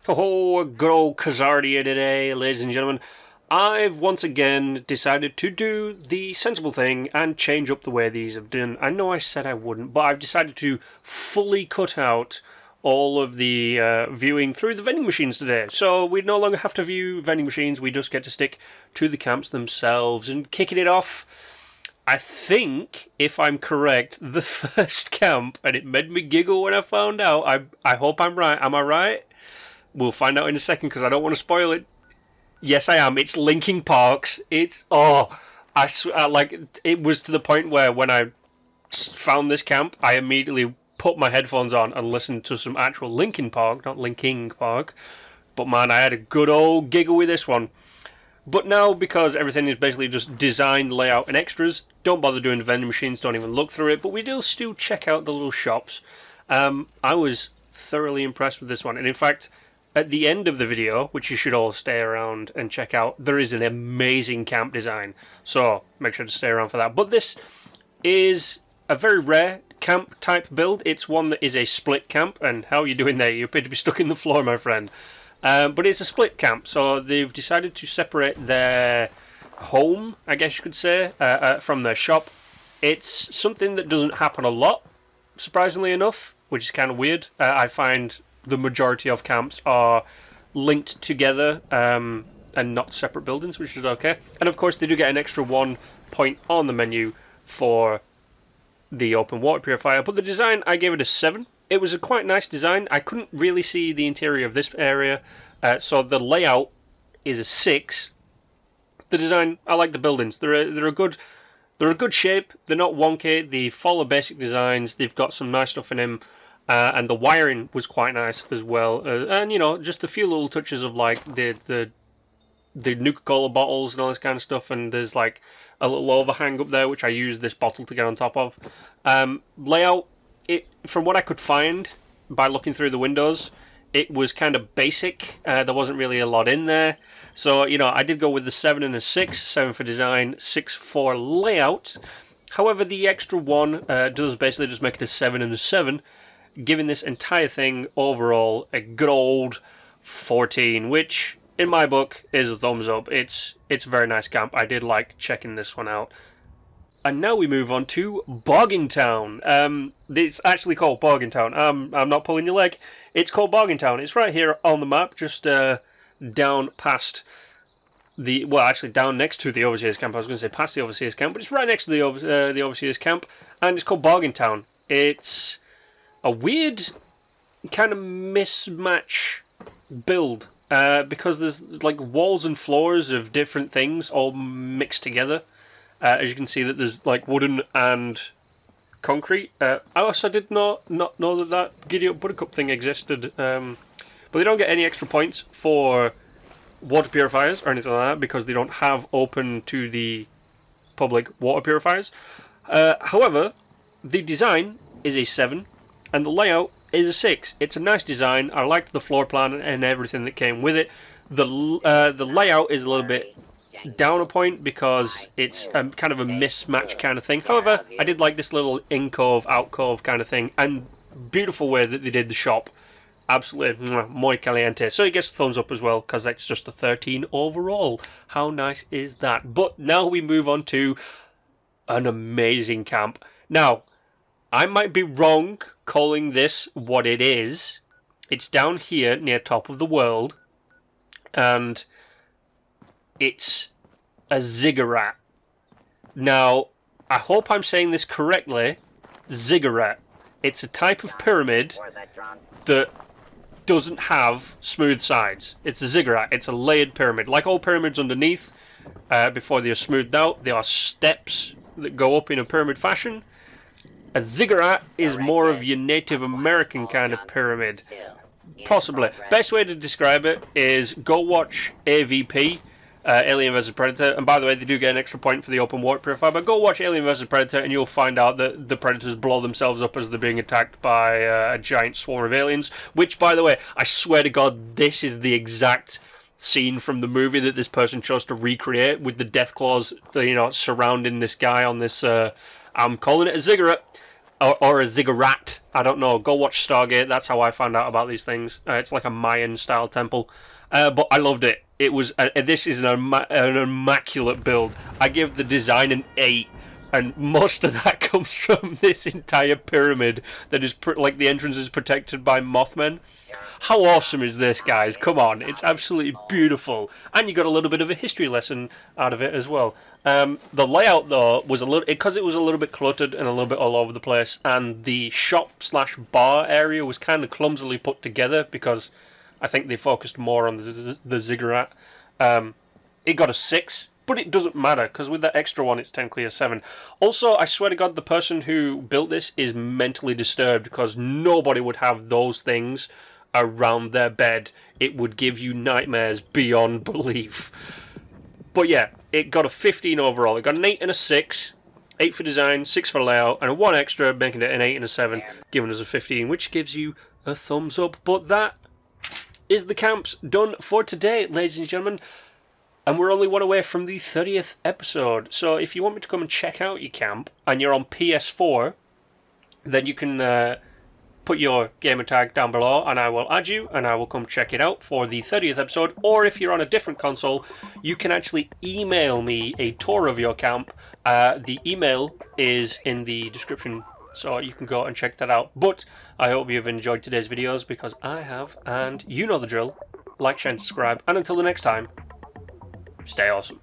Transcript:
Oh, good old Kazardia today, ladies and gentlemen. I've once again decided to do the sensible thing and change up the way these have done. I know I said I wouldn't, but I've decided to fully cut out all of the viewing through the vending machines today. So we no longer have to view vending machines, we just get to stick to the camps themselves. And kicking it off, I think, if I'm correct, the first camp, and it made me giggle when I found out. I hope I'm right. Am I right? We'll find out in a second because I don't want to spoil it. Yes, I am. It's Linkin Park's. It was to the point where when I found this camp, I immediately put my headphones on and listened to some actual Linkin Park, not Linkin Park. But man, I had a good old giggle with this one. But now, because everything is basically just design, layout, and extras, don't bother doing the vending machines, don't even look through it, but we do still check out the little shops. I was thoroughly impressed with this one, and in fact, at the end of the video, which you should all stay around and check out, there is an amazing camp design, so make sure to stay around for that. But this is a very rare camp type build. It's one that is a split camp, and how are you doing there? You appear to be stuck in the floor, my friend. But it's a split camp, so they've decided to separate their home, I guess you could say, from their shop. It's something that doesn't happen a lot, surprisingly enough, which is kind of weird. I find the majority of camps are linked together and not separate buildings, which is okay. And of course, they do get an extra 1 point on the menu for the open water purifier. But the design, I gave it a 7. It was a quite nice design. I couldn't really see the interior of this area, so the layout is a 6. The design, I like the buildings. They're a good shape. They're not wonky. They follow basic designs. They've got some nice stuff in them. And the wiring was quite nice as well, and you know, just a few little touches of like the Nuka-Cola bottles and all this kind of stuff. And there's like a little overhang up there, which I used this bottle to get on top of. Layout, from what I could find by looking through the windows, it was kind of basic. There wasn't really a lot in there, so you know, I did go with the 7 and a 6. 7 for design, 6 for layout. However, the extra 1 does basically just make it a 7 and a 7. Giving this entire thing overall a good old 14, which in my book is a thumbs up. It's a very nice camp. I did like checking this one out. And now we move on to Bogging Town. It's actually called Bogging Town. I'm not pulling your leg. It's called Bogging Town. It's right here on the map, just down past down next to the Overseers Camp. I was going to say past the Overseers Camp, but it's right next to the Overseers Camp, and it's called Bogging Town. It's a weird kind of mismatch build because there's like walls and floors of different things all mixed together. As you can see, that there's like wooden and concrete. I also did not know that Giddy Up Buttercup thing existed, but they don't get any extra points for water purifiers or anything like that because they don't have open to the public water purifiers. However, the design is a 7. And the layout is a 6. It's a nice design. I liked the floor plan and everything that came with it. The layout is a little bit down a point because it's kind of a mismatch kind of thing. However, I did like this little in-cove, out-cove kind of thing. And beautiful way that they did the shop. Absolutely muy caliente. So it gets a thumbs up as well because that's just a 13 overall. How nice is that? But now we move on to an amazing camp. Now, I might be wrong calling this what it is. It's down here near top of the world, and it's a ziggurat. Now, I hope I'm saying this correctly. Ziggurat. It's a type of pyramid that doesn't have smooth sides. It's a ziggurat. It's a layered pyramid. Like all pyramids underneath, before they are smoothed out, there are steps that go up in a pyramid fashion. A ziggurat is more of your Native American kind of pyramid. Possibly. Best way to describe it is go watch AVP, Alien vs Predator. And by the way, they do get an extra point for the open water purifier. But go watch Alien vs Predator and you'll find out that the Predators blow themselves up as they're being attacked by a giant swarm of aliens. Which, by the way, I swear to God, this is the exact scene from the movie that this person chose to recreate with the death claws, surrounding this guy on this. I'm calling it a ziggurat. or a Ziggurat. I don't know. Go watch Stargate. That's how I found out about these things. It's like a Mayan-style temple. But I loved it. It was. This is an immaculate build. I give the design an 8. And most of that comes from this entire pyramid that is like the entrance is protected by Mothmen. How awesome is this, guys? Come on, it's absolutely beautiful, and you got a little bit of a history lesson out of it as well. The layout though was a little because it was a little bit cluttered and a little bit all over the place, and the shop/bar area was kind of clumsily put together because I think they focused more on the Ziggurat. It got a 6. But it doesn't matter, because with that extra one, it's technically a 7. Also, I swear to God, the person who built this is mentally disturbed, because nobody would have those things around their bed. It would give you nightmares beyond belief. But yeah, it got a 15 overall. It got an 8 and a 6. 8 for design, 6 for layout, and a 1 extra, making it an 8 and a 7, giving us a 15, which gives you a thumbs up. But that is the camps done for today, ladies and gentlemen. And we're only one away from the 30th episode. So if you want me to come and check out your camp, and you're on PS4, then you can put your gamer tag down below, and I will add you, and I will come check it out for the 30th episode. Or if you're on a different console, you can actually email me a tour of your camp. The email is in the description, so you can go and check that out. But I hope you've enjoyed today's videos, because I have, and you know the drill. Like, share, and subscribe. And until the next time, stay awesome.